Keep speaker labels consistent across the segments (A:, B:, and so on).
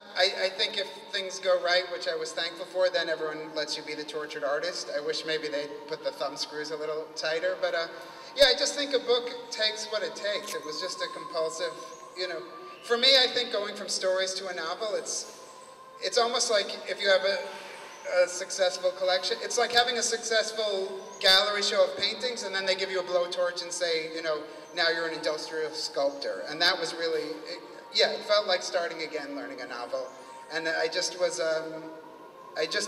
A: I think if things go right, which I was thankful for, then everyone lets you be the tortured artist. I wish maybe they'd put the thumb screws a little tighter, but yeah, I just think a book takes what it takes. It was just a compulsive, you know. For me, I think going from stories to a novel, it's almost like if you have a successful collection, it's like having a successful gallery show of paintings and then they give you a blowtorch and say, you know, now you're an industrial sculptor. And that was really, yeah, it felt like starting again, learning a novel. And I just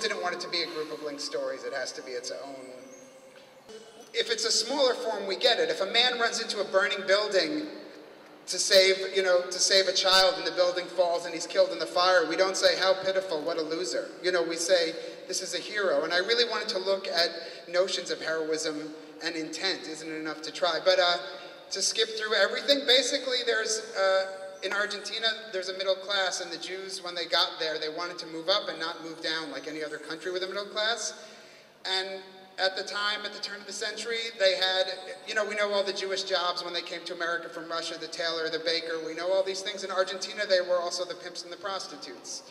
A: didn't want it to be a group of linked stories. It has to be its own. If it's a smaller form, we get it. If a man runs into a burning building to save a child and the building falls and he's killed in the fire, we don't say, how pitiful, what a loser. You know, we say, this is a hero. And I really wanted to look at notions of heroism and intent. Isn't it enough to try? But to skip through everything, basically there's, in Argentina, there's a middle class, and the Jews, when they got there, they wanted to move up and not move down like any other country with a middle class. And at the time, at the turn of the century, they had, you know, we know all the Jewish jobs when they came to America from Russia, the tailor, the baker, we know all these things. In Argentina, they were also the pimps and the prostitutes.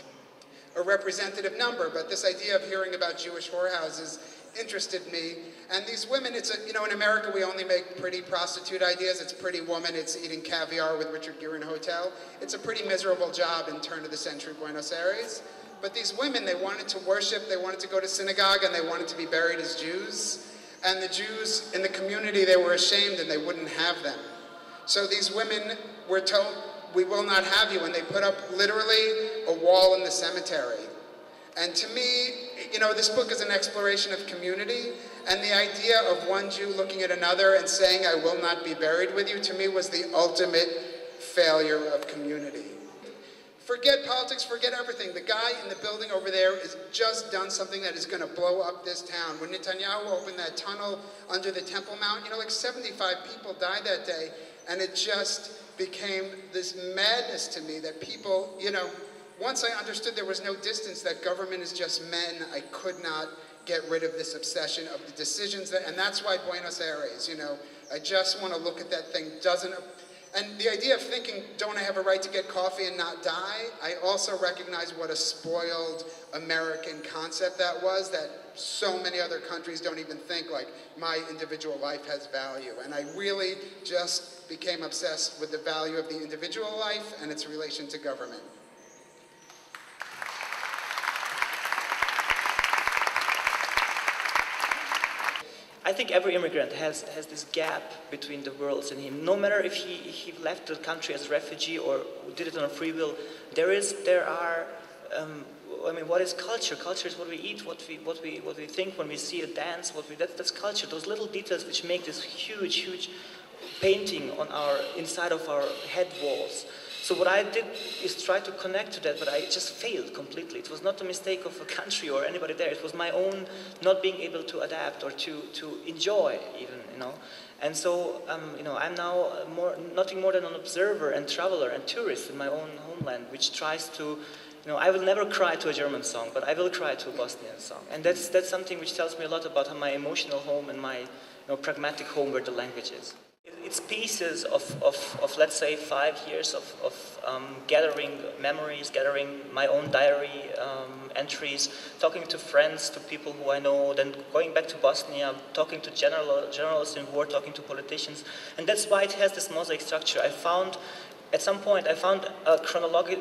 A: A representative number, but this idea of hearing about Jewish whorehouses interested me. And these women, you know, in America we only make pretty prostitute ideas. It's Pretty Woman, it's eating caviar with Richard Gere in a hotel. It's a pretty miserable job in turn of the century Buenos Aires. But these women, they wanted to worship, they wanted to go to synagogue, and they wanted to be buried as Jews. And the Jews in the community, they were ashamed and they wouldn't have them. So these women were told, we will not have you, and they put up literally a wall in the cemetery. And to me, you know, this book is an exploration of community, and the idea of one Jew looking at another and saying, I will not be buried with you, to me was the ultimate failure of community. Forget politics, forget everything. The guy in the building over there has just done something that is going to blow up this town. When Netanyahu opened that tunnel under the Temple Mount, you know, like 75 people died that day, and it just became this madness to me that people, you know, once I understood there was no distance, that government is just men, I could not get rid of this obsession of the decisions, and that's why Buenos Aires, you know, I just want to look at that thing, and the idea of thinking, don't I have a right to get coffee and not die? I also recognize what a spoiled American concept that was, that so many other countries don't even think like my individual life has value. And I really just became obsessed with the value of the individual life and its relation to government.
B: I think every immigrant has this gap between the worlds in him. No matter if he left the country as a refugee or did it on a free will, I mean, what is culture? Culture is what we eat, what we think when we see a dance. That's culture. Those little details which make this huge painting on inside of our head walls. So what I did is try to connect to that, but I just failed completely. It was not a mistake of a country or anybody there. It was my own not being able to adapt or to enjoy even, you know. And so, you know, I'm now nothing more than an observer and traveler and tourist in my own homeland, which tries to, you know, I will never cry to a German song, but I will cry to a Bosnian song. And that's something which tells me a lot about my emotional home and my, you know, pragmatic home where the language is. It's pieces of let's say 5 years of gathering memories, gathering my own diary entries, talking to friends, to people who I know, then going back to Bosnia, talking to generals in war, talking to politicians, and that's why it has this mosaic structure. At some point, I found a chronologic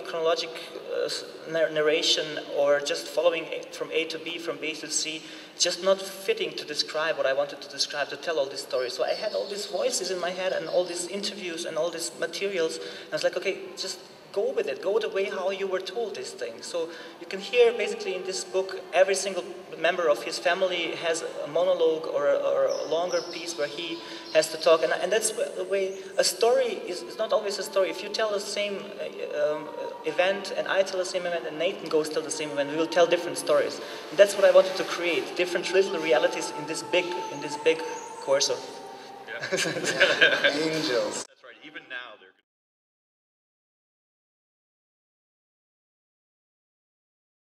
B: narration, or just following from A to B, from B to C, just not fitting to describe what I wanted to describe, to tell all these stories. So I had all these voices in my head and all these interviews and all these materials. And I was like, okay, just go with it. Go the way how you were told these things. So you can hear basically in this book, every single member of his family has a monologue or a longer piece where he has to talk. And that's the way a story is not always a story. If you tell the same event and I tell the same event and Nathan goes tell the same event, we will tell different stories. And that's what I wanted to create, different little realities in this big course of
A: angels.